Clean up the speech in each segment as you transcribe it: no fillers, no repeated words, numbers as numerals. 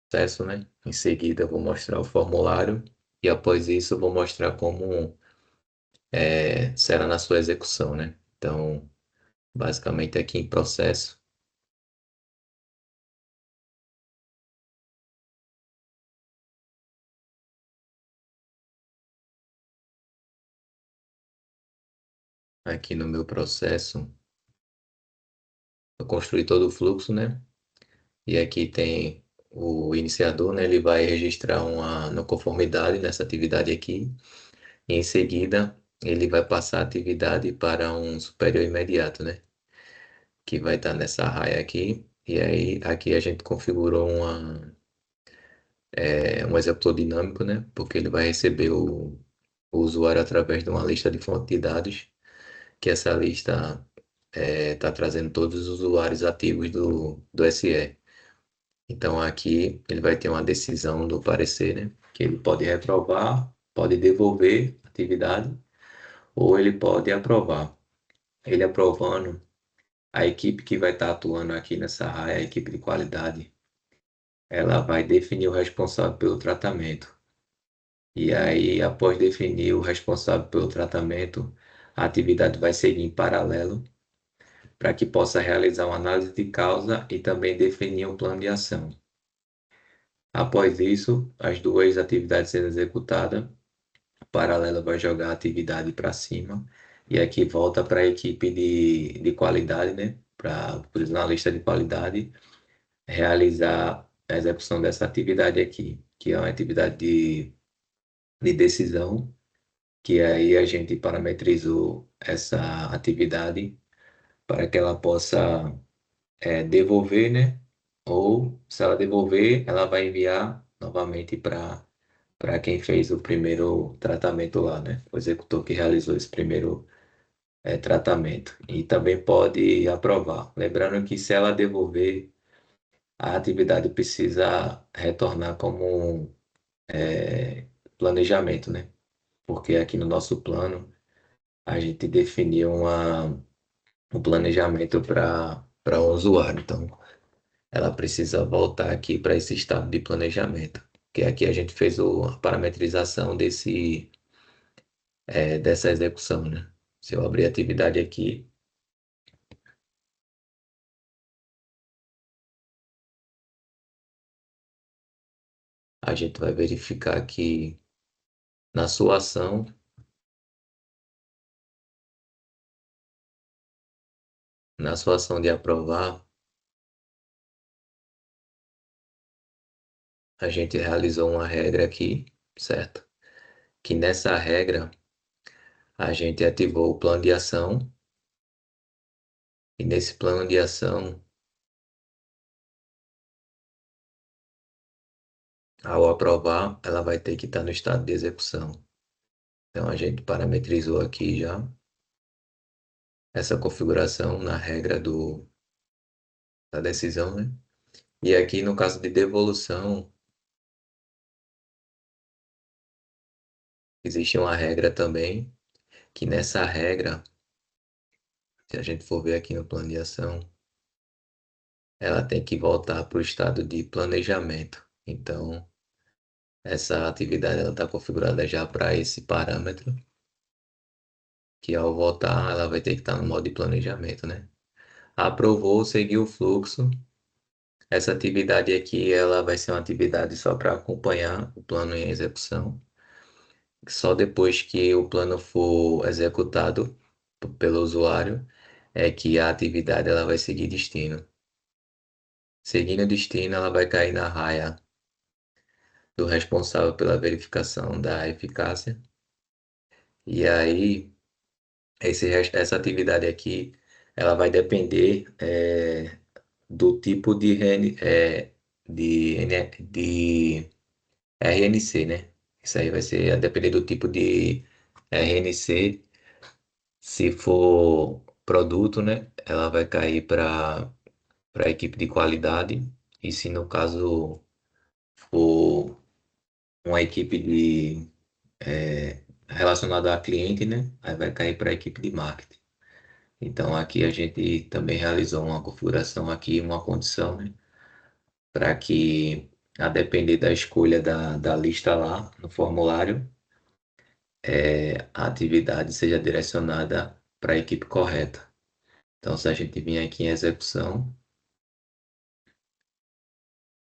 processo, né? Em seguida, eu vou mostrar o formulário e após isso, eu vou mostrar como será na sua execução, né? Então, basicamente aqui em processo, aqui no meu processo, eu construí todo o fluxo, né? E aqui tem o iniciador, né? Ele vai registrar uma não conformidade nessa atividade aqui. E em seguida, ele vai passar a atividade para um superior imediato, né? Que vai estar nessa raia aqui. E aí, aqui a gente configurou um executor dinâmico, né? Porque ele vai receber o usuário através de uma lista de fonte de dados, que essa lista está trazendo todos os usuários ativos do SE. Então aqui ele vai ter uma decisão do parecer, né? Que ele pode reprovar, pode devolver a atividade ou ele pode aprovar. Ele aprovando, a equipe que vai estar atuando aqui nessa área, a equipe de qualidade, ela vai definir o responsável pelo tratamento. E aí, após definir o responsável pelo tratamento, a atividade vai seguir em paralelo para que possa realizar uma análise de causa e também definir um plano de ação. Após isso, as duas atividades sendo executadas, o paralelo vai jogar a atividade para cima e aqui volta para a equipe de qualidade, né? Para o analista de qualidade realizar a execução dessa atividade aqui, que é uma atividade de decisão, que aí a gente parametrizou essa atividade para que ela possa devolver, né? Ou, se ela devolver, ela vai enviar novamente para quem fez o primeiro tratamento lá, né? O executor que realizou esse primeiro tratamento. E também pode aprovar. Lembrando que se ela devolver, a atividade precisa retornar como planejamento, né? Porque aqui no nosso plano a gente definiu um planejamento para o usuário. Então, ela precisa voltar aqui para esse estado de planejamento. Que aqui a gente fez a parametrização dessa execução, né? Se eu abrir a atividade aqui, a gente vai verificar que na sua ação, na sua ação de aprovar, a gente realizou uma regra aqui, certo? Que nessa regra a gente ativou o plano de ação e nesse plano de ação, ao aprovar, ela vai ter que estar no estado de execução. Então a gente parametrizou aqui já essa configuração na regra da decisão, né? E aqui no caso de devolução, existe uma regra também, que nessa regra, se a gente for ver aqui no plano de ação, ela tem que voltar para o estado de planejamento. Então, essa atividade ela está configurada já para esse parâmetro, que ao voltar ela vai ter que estar no modo de planejamento, né? Aprovou, seguiu o fluxo. Essa atividade aqui ela vai ser uma atividade só para acompanhar o plano em execução. Só depois que o plano for executado pelo usuário é que a atividade ela vai seguir destino. Seguindo o destino, ela vai cair na raia do responsável pela verificação da eficácia. E aí, essa atividade aqui, ela vai depender do tipo de RNC, né? Isso aí vai ser a depender do tipo de RNC. Se for produto, né? Ela vai cair para a equipe de qualidade. E se no caso for uma equipe relacionada a cliente, né? Aí vai cair para a equipe de marketing. Então aqui a gente também realizou uma configuração aqui, uma condição, né? Para que a depender da escolha da lista lá no formulário, a atividade seja direcionada para a equipe correta. Então, se a gente vir aqui em execução,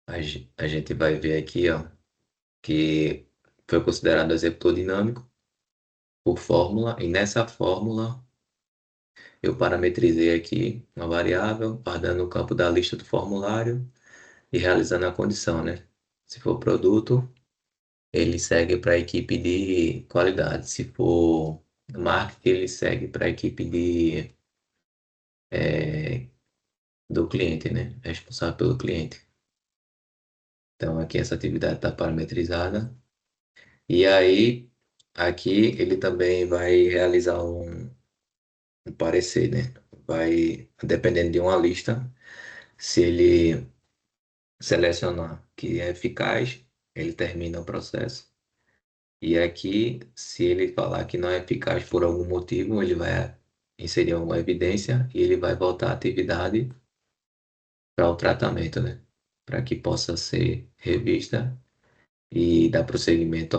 a gente vai ver aqui, ó, que foi considerado executor dinâmico por fórmula, e nessa fórmula eu parametrizei aqui uma variável, guardando o campo da lista do formulário e realizando a condição, né? Se for produto, ele segue para a equipe de qualidade. Se for marketing, ele segue para a equipe do cliente, né? Responsável pelo cliente. Então, aqui essa atividade está parametrizada. E aí, aqui ele também vai realizar um parecer, né? Vai, dependendo de uma lista, se ele selecionar que é eficaz, ele termina o processo. E aqui, se ele falar que não é eficaz por algum motivo, ele vai inserir alguma evidência e ele vai voltar a atividade para o tratamento, né? Para que possa ser revista e dar prosseguimento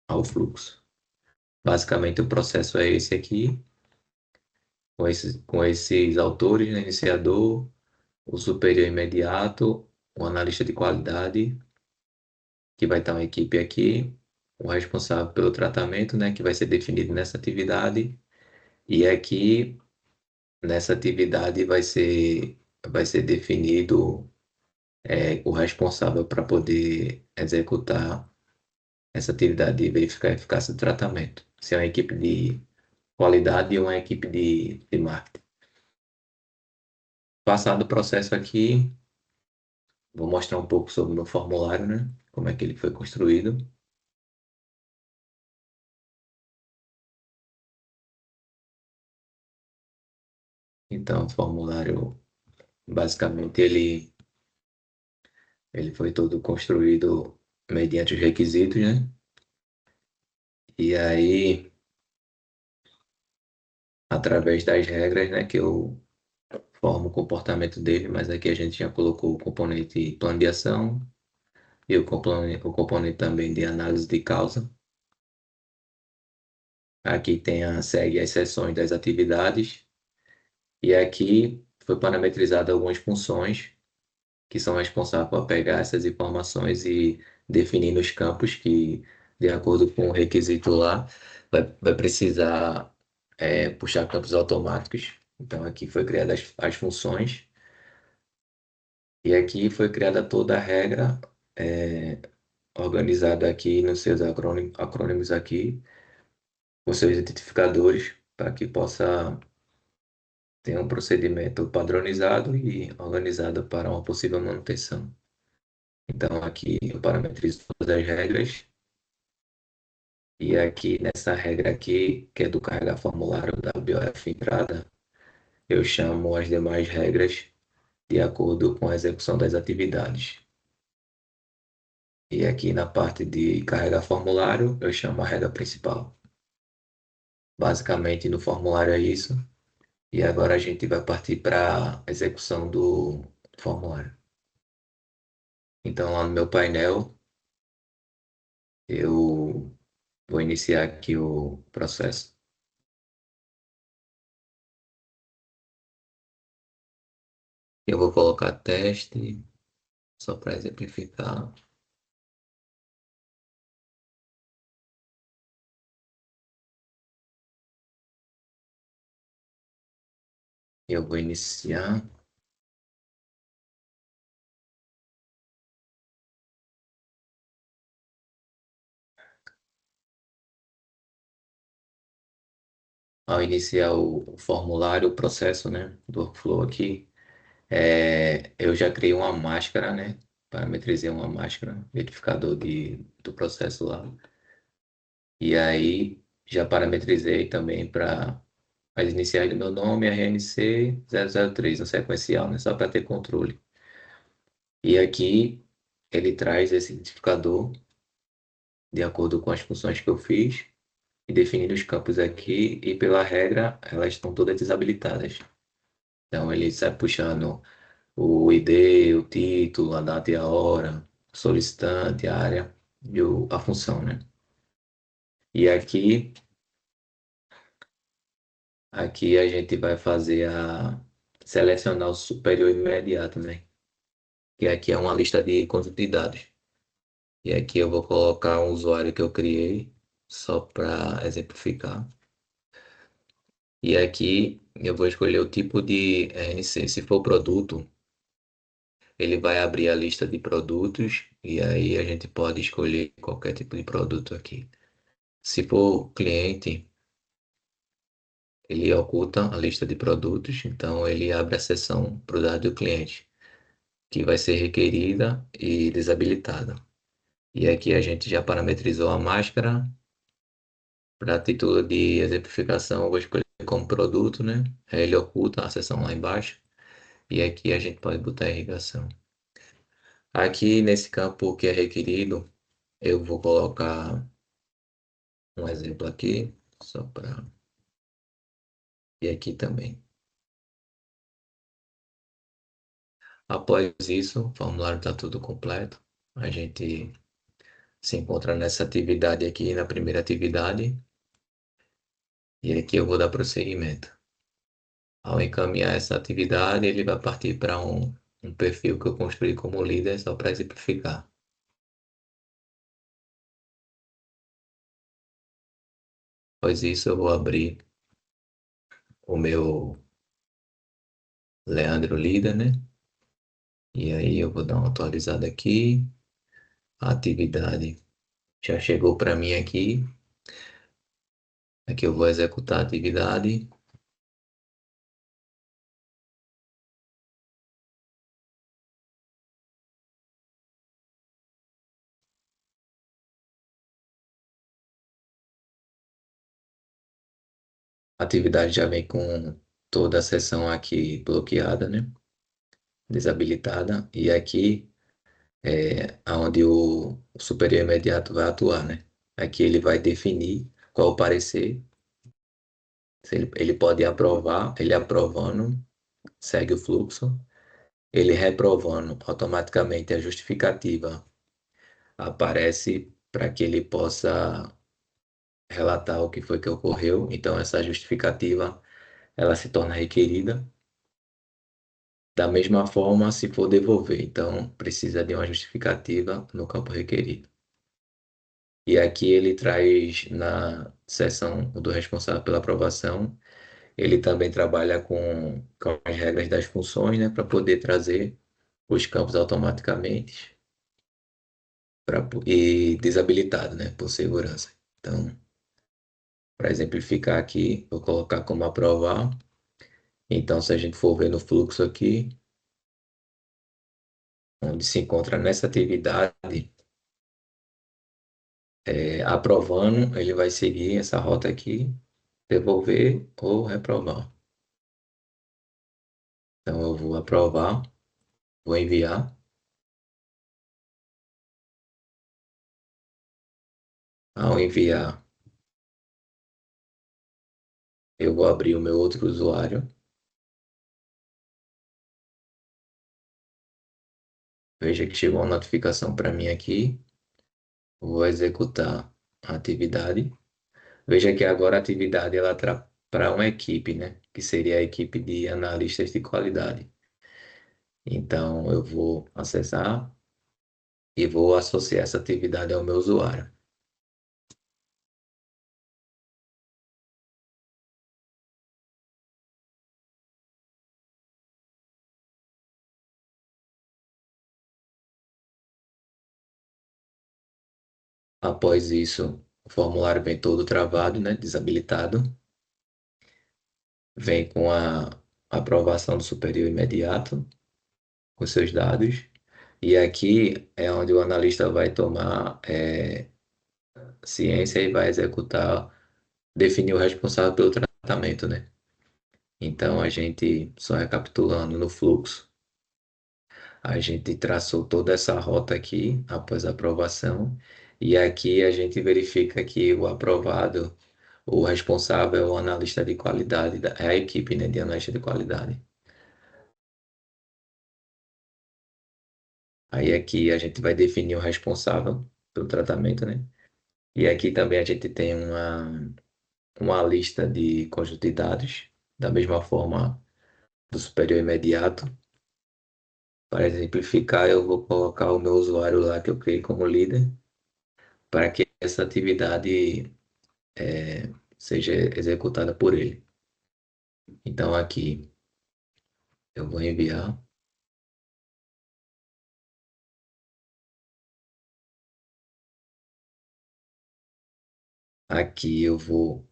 ao fluxo. Basicamente, o processo é esse aqui, com esses autores, né? Iniciador, o superior imediato, o analista de qualidade, que vai estar uma equipe aqui, o responsável pelo tratamento, né? Que vai ser definido nessa atividade. E aqui, nessa atividade, vai ser definido o responsável para poder executar essa atividade de verificar a eficácia do tratamento. Se é uma equipe de qualidade ou uma equipe de marketing. Passado o processo aqui, vou mostrar um pouco sobre o meu formulário, né? Como é que ele foi construído. Então, o formulário, basicamente, ele foi todo construído mediante os requisitos, né? E aí, através das regras, né, que eu formo o comportamento dele, mas aqui a gente já colocou o componente plano de ação e o componente também de análise de causa. Aqui tem segue as seções das atividades e aqui foi parametrizado algumas funções que são responsáveis por pegar essas informações e definir nos campos que, de acordo com o requisito lá, vai precisar puxar campos automáticos. Então aqui foi criadas as funções e aqui foi criada toda a regra é, organizada aqui nos seus acrônimos aqui, com seus identificadores, para que possa ter um procedimento padronizado e organizado para uma possível manutenção. Então, aqui eu parametrizo todas as regras e aqui nessa regra aqui, que é do carregar formulário da BOF entrada, eu chamo as demais regras de acordo com a execução das atividades. E aqui na parte de carregar formulário, eu chamo a regra principal. Basicamente, no formulário é isso. E agora a gente vai partir para a execução do formulário. Então, lá no meu painel, eu vou iniciar aqui o processo. Eu vou colocar teste, só para exemplificar. Eu vou iniciar. Ao iniciar o formulário, o processo, né, do workflow aqui, eu já criei uma máscara, né? Parametrizei uma máscara, verificador do processo lá. E aí já parametrizei também para as iniciais do meu nome, RNC 003 no sequencial, né? Só para ter controle. E aqui ele traz esse identificador de acordo com as funções que eu fiz e definindo os campos aqui e pela regra elas estão todas desabilitadas. Então ele sai puxando o ID, o título, a data e a hora, solicitante, a área e a função, né? E aqui a gente vai fazer selecionar o superior imediato, né? Que aqui é uma lista de conjunto de dados. E aqui eu vou colocar um usuário que eu criei, só para exemplificar. E aqui eu vou escolher o tipo de RNC. Se for produto, ele vai abrir a lista de produtos e aí a gente pode escolher qualquer tipo de produto aqui. Se for cliente, ele oculta a lista de produtos, então ele abre a seção para o dado do cliente, que vai ser requerida e desabilitada. E aqui a gente já parametrizou a máscara. Para título de exemplificação, eu vou escolher como produto, né? Aí ele oculta a seção lá embaixo. E aqui a gente pode botar irrigação. Aqui nesse campo que é requerido, eu vou colocar um exemplo aqui, só para. E aqui também. Após isso, o formulário está tudo completo. A gente se encontra nessa atividade aqui, na primeira atividade. E aqui eu vou dar prosseguimento. Ao encaminhar essa atividade, ele vai partir para um perfil que eu construí como líder, só para exemplificar. Após isso, eu vou abrir o meu Leandro líder, né? E aí eu vou dar uma atualizada aqui. A atividade já chegou para mim aqui. Aqui eu vou executar a atividade. A atividade já vem com toda a seção aqui bloqueada, né? Desabilitada. E aqui é onde o superior imediato vai atuar, né? Aqui ele vai definir qual o parecer. Se ele pode aprovar, ele aprovando, segue o fluxo. Ele reprovando, automaticamente a justificativa aparece para que ele possa relatar o que foi que ocorreu. Então, essa justificativa ela se torna requerida. Da mesma forma, se for devolver, então precisa de uma justificativa no campo requerido. E aqui ele traz na seção do responsável pela aprovação, ele também trabalha com as regras das funções, né, para poder trazer os campos automaticamente e desabilitado, né, por segurança. Então, para exemplificar aqui, vou colocar como aprovar. Então, se a gente for ver no fluxo aqui, onde se encontra nessa atividade, aprovando, ele vai seguir essa rota aqui, devolver ou reprovar. Então, eu vou aprovar, vou enviar. Ao enviar, eu vou abrir o meu outro usuário. Veja que chegou uma notificação para mim aqui. Vou executar a atividade. Veja que agora a atividade ela para uma equipe, né? Que seria a equipe de analistas de qualidade. Então, eu vou acessar e vou associar essa atividade ao meu usuário. Após isso, o formulário vem todo travado, né? Desabilitado. Vem com a aprovação do superior imediato, com seus dados. E aqui é onde o analista vai tomar ciência e vai executar, definir o responsável pelo tratamento, né? Então, a gente, só recapitulando no fluxo, a gente traçou toda essa rota aqui após a aprovação, e aqui a gente verifica que o aprovado, o responsável é o analista de qualidade, é a equipe, né, de analista de qualidade. Aí aqui a gente vai definir o responsável pelo tratamento, né? E aqui também a gente tem uma lista de conjunto de dados, da mesma forma do superior imediato. Para exemplificar, eu vou colocar o meu usuário lá que eu criei como líder, para que essa atividade seja executada por ele. Então aqui eu vou enviar, aqui eu vou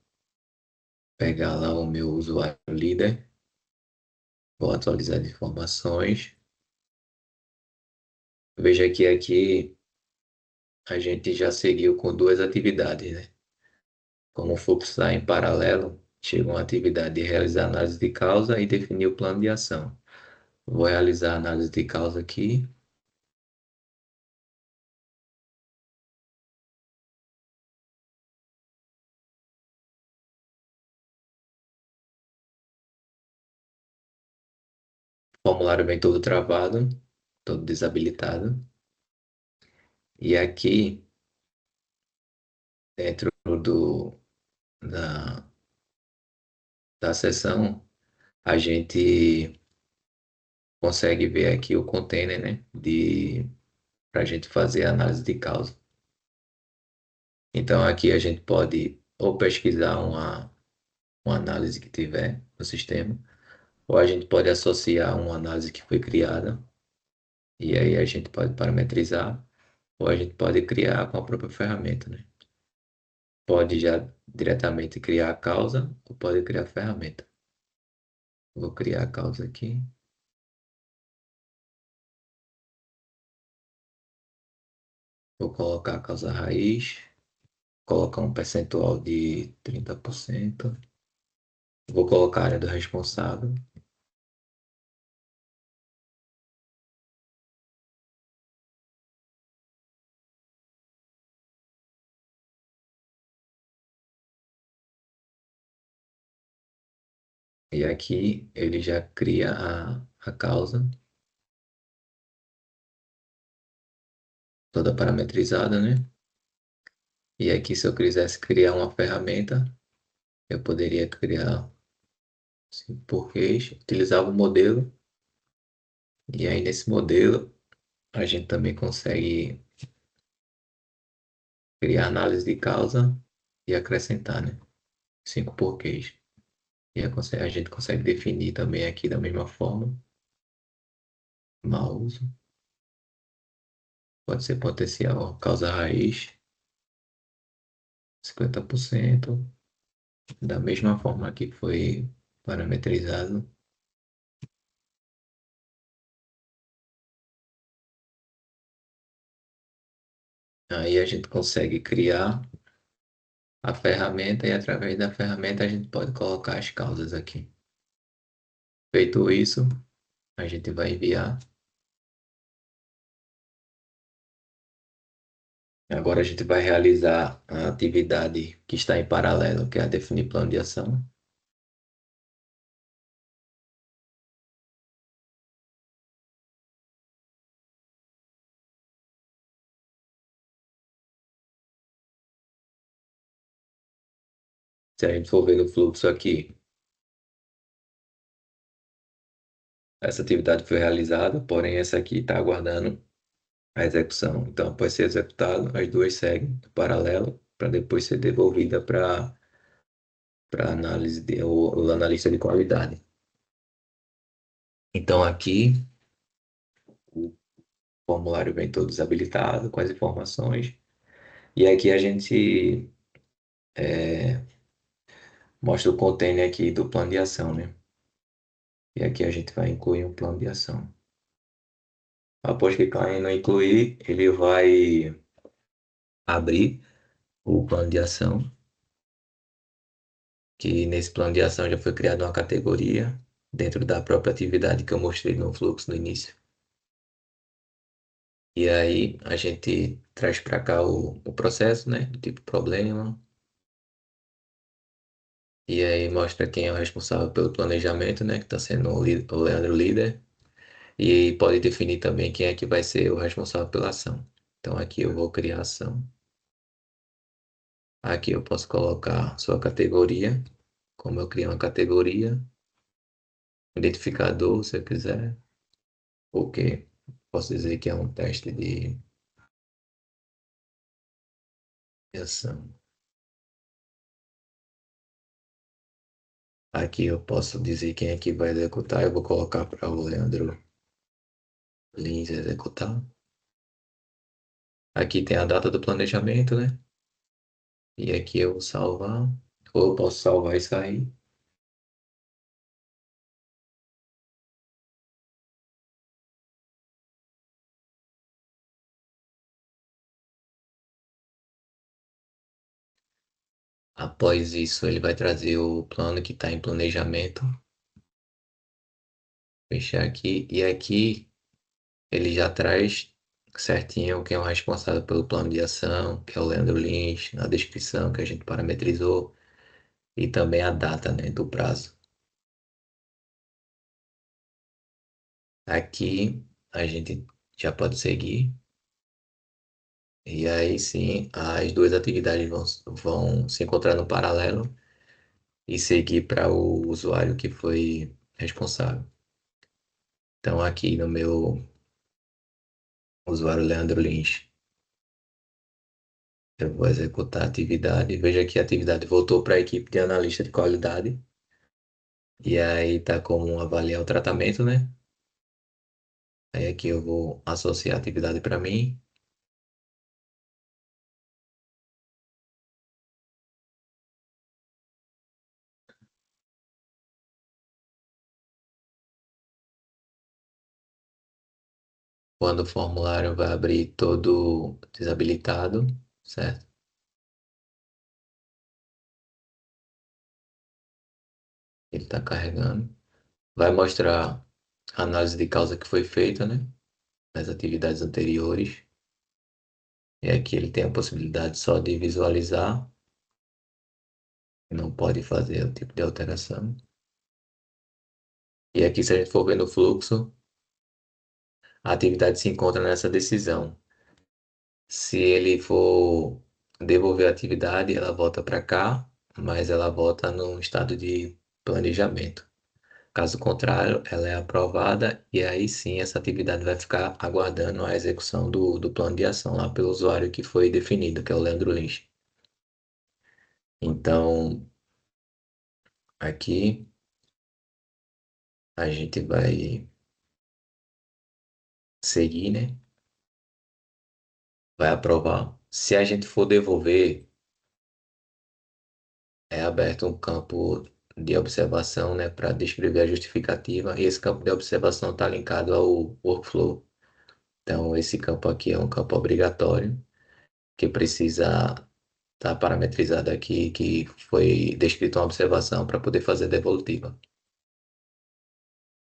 pegar lá o meu usuário líder, vou atualizar as informações. Veja que aqui a gente já seguiu com duas atividades, né? Como o fluxo está em paralelo, chega uma atividade de realizar análise de causa e definir o plano de ação. Vou realizar a análise de causa aqui, o formulário vem todo travado, todo desabilitado. E aqui, dentro da, da seção, a gente consegue ver aqui o container, né? Para a gente fazer a análise de causa. Então aqui a gente pode ou pesquisar uma análise que tiver no sistema, ou a gente pode associar uma análise que foi criada, e aí a gente pode parametrizar, ou a gente pode criar com a própria ferramenta, né? Pode já diretamente criar a causa, ou pode criar a ferramenta. Vou criar a causa aqui, vou colocar a causa raiz, colocar um percentual de 30%, vou colocar a área do responsável, e aqui ele já cria a causa toda parametrizada, né? E aqui, se eu quisesse criar uma ferramenta, eu poderia criar assim, porquês, utilizava o modelo, e aí nesse modelo a gente também consegue criar análise de causa e acrescentar, né? Cinco porquês. E a gente consegue definir também aqui da mesma forma, mau uso, pode ser potencial causa raiz, 50%, da mesma forma que foi parametrizado. Aí a gente consegue criar a ferramenta e através da ferramenta a gente pode colocar as causas aqui. Feito isso, a gente vai enviar. Agora a gente vai realizar a atividade que está em paralelo, que é a definir plano de ação. Se a gente for ver no fluxo aqui, essa atividade foi realizada, porém essa aqui está aguardando a execução. Então, após ser executado, as duas seguem em paralelo para depois ser devolvida para análise o analista de qualidade. Então, aqui o formulário vem todo desabilitado com as informações. E aqui a gente mostra o container aqui do plano de ação, né? E aqui a gente vai incluir um plano de ação. Após clicar em não incluir, ele vai abrir o plano de ação, que nesse plano de ação já foi criada uma categoria dentro da própria atividade que eu mostrei no fluxo no início. E aí a gente traz para cá o processo, né? Tipo problema. E aí mostra quem é o responsável pelo planejamento, né? Que está sendo o Leandro líder. E pode definir também quem é que vai ser o responsável pela ação. Então aqui eu vou criar ação. Aqui eu posso colocar sua categoria, como eu criei uma categoria, identificador, se eu quiser, porque posso dizer que é um teste de ação. Aqui eu posso dizer quem é que vai executar, eu vou colocar para o Leandro Lins executar. Aqui tem a data do planejamento, né? E aqui eu vou salvar, ou eu posso salvar e sair. Após isso, ele vai trazer o plano que está em planejamento. Fechar aqui. E aqui ele já traz certinho quem é o responsável pelo plano de ação, que é o Leandro Lins, na descrição que a gente parametrizou, e também a data, né, do prazo. Aqui a gente já pode seguir. E aí sim, as duas atividades vão se encontrar no paralelo e seguir para o usuário que foi responsável. Então, aqui no meu usuário Leandro Lins, eu vou executar a atividade. Veja que a atividade voltou para a equipe de analista de qualidade. E aí tá como avaliar o tratamento, né? Aí aqui eu vou associar a atividade para mim. Quando o formulário vai abrir todo desabilitado, certo? Ele está carregando. Vai mostrar a análise de causa que foi feita, né? Nas atividades anteriores. E aqui ele tem a possibilidade só de visualizar, não pode fazer o tipo de alteração. E aqui, se a gente for ver no fluxo, a atividade se encontra nessa decisão. Se ele for devolver a atividade, ela volta para cá, mas ela volta no estado de planejamento. Caso contrário, ela é aprovada e aí sim essa atividade vai ficar aguardando a execução do plano de ação lá pelo usuário que foi definido, que é o Leandro Lins. Então, aqui a gente vai seguir, né? Vai aprovar. Se a gente for devolver, é aberto um campo de observação, né, para descrever a justificativa, e esse campo de observação está linkado ao workflow. Então, esse campo aqui é um campo obrigatório, que precisa estar parametrizado aqui, que foi descrito uma observação para poder fazer devolutiva.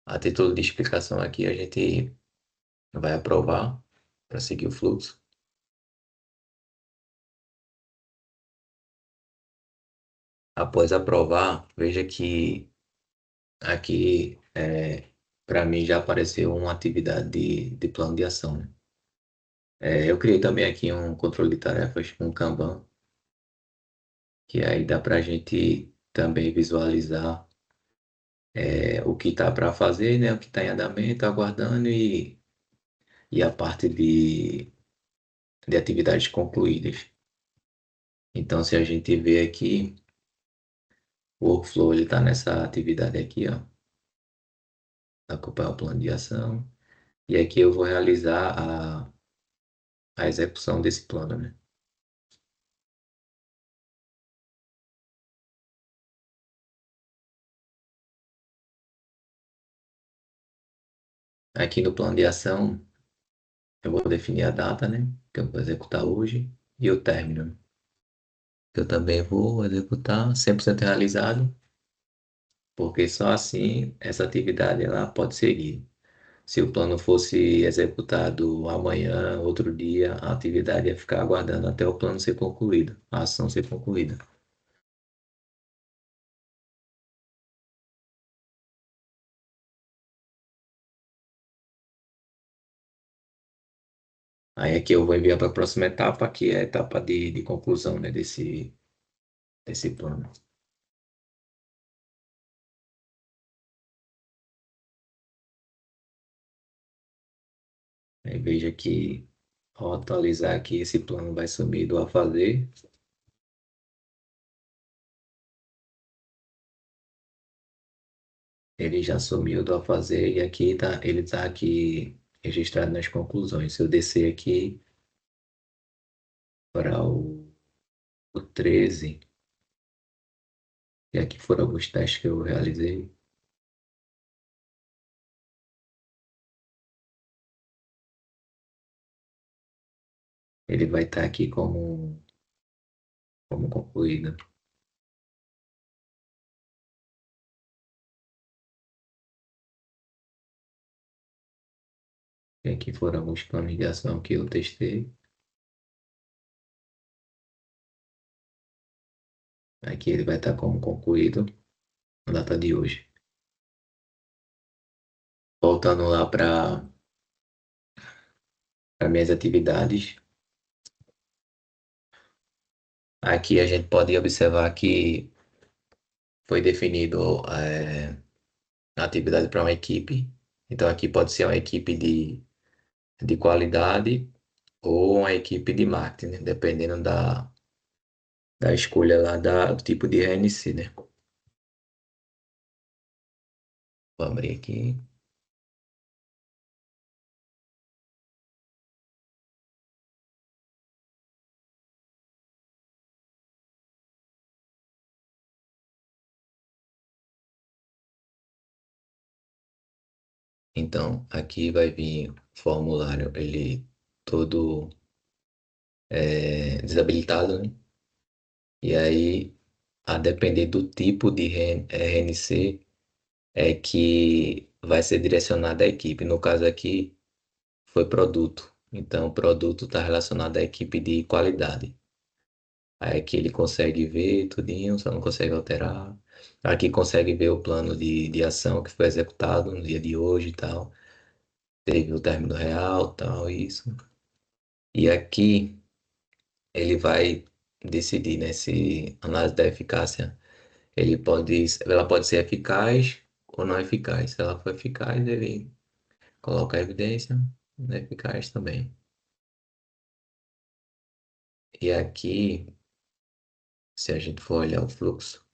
A título de explicação aqui, a gente vai aprovar para seguir o fluxo. Após aprovar, veja que aqui, para mim, já apareceu uma atividade de plano de ação, né? Eu criei também aqui um controle de tarefas com Kanban, que aí dá para a gente também visualizar o que está para fazer, né? O que está em andamento, aguardando e a parte de atividades concluídas. Então, se a gente vê aqui, o workflow ele está nessa atividade aqui, ó, acompanhar o plano de ação. E aqui eu vou realizar a execução desse plano, né? Aqui no plano de ação, eu vou definir a data, né? Que eu vou executar hoje e o término, que eu também vou executar 100% realizado, porque só assim essa atividade ela pode seguir. Se o plano fosse executado amanhã, outro dia, a atividade ia ficar aguardando até o plano ser concluído, a ação ser concluída. Aí aqui eu vou enviar para a próxima etapa, que é a etapa de conclusão, né, desse plano. Aí veja que ao atualizar aqui, esse plano vai sumir do a fazer. Ele já sumiu do a fazer e aqui tá, ele está aqui registrado nas conclusões. Se eu descer aqui para o 13, e aqui foram alguns testes que eu realizei, ele vai estar aqui como concluído. E aqui foram alguns planos de ação que eu testei. Aqui ele vai estar como concluído na data de hoje. Voltando lá para minhas atividades, aqui a gente pode observar que foi definido a atividade para uma equipe. Então aqui pode ser uma equipe de qualidade ou uma equipe de marketing, né? Dependendo da escolha lá do tipo de RNC, né? Vou abrir aqui. Então, aqui vai vir o formulário, ele todo desabilitado, né? E aí, a depender do tipo de RNC, é que vai ser direcionada à equipe. No caso aqui, foi produto. Então, o produto está relacionado à equipe de qualidade. Aí aqui ele consegue ver tudinho, só não consegue alterar. Aqui consegue ver o plano de ação que foi executado no dia de hoje e tal. Teve o término real, tal, isso. E aqui ele vai decidir, né, se a análise da eficácia, ela pode ser eficaz ou não eficaz. Se ela for eficaz, ele coloca a evidência, não é eficaz também. E aqui, se a gente for olhar o fluxo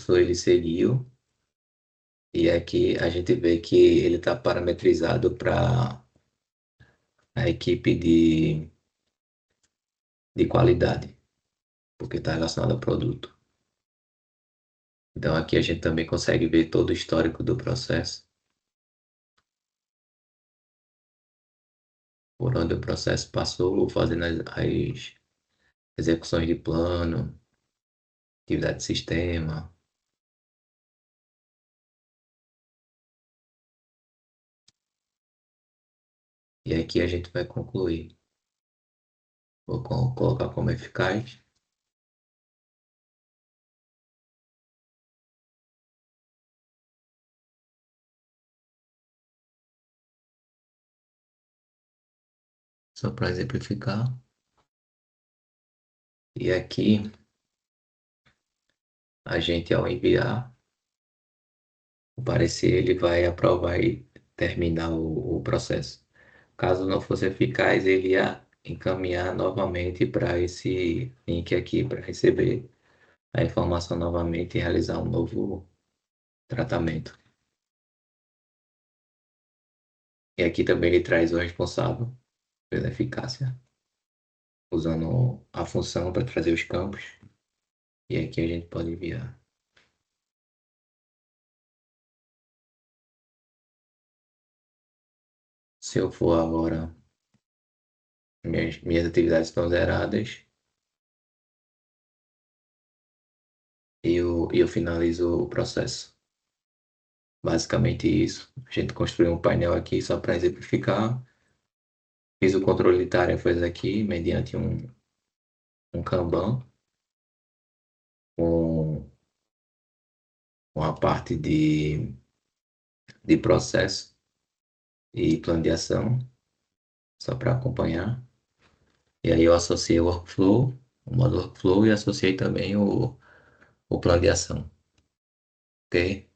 ele seguiu, e aqui a gente vê que ele está parametrizado para a equipe de qualidade, porque está relacionado ao produto. Então aqui a gente também consegue ver todo o histórico do processo, por onde o processo passou, fazendo as execuções de plano, atividade de sistema. E aqui a gente vai concluir. Vou colocar como eficaz. Só para exemplificar. E aqui, a gente, ao enviar o parecer, ele vai aprovar e terminar o processo. Caso não fosse eficaz, ele ia encaminhar novamente para esse link aqui para receber a informação novamente e realizar um novo tratamento. E aqui também ele traz o responsável pela eficácia, usando a função para trazer os campos. E aqui a gente pode enviar. Se eu for agora, minhas atividades estão zeradas e eu finalizo o processo. Basicamente isso. A gente construiu um painel aqui só para exemplificar. Fiz o controle de tarefas aqui mediante um Kanban com a parte de processo. e plano de ação, só para acompanhar. E aí eu associei o workflow, o modo workflow e associei também o plano de ação. Ok?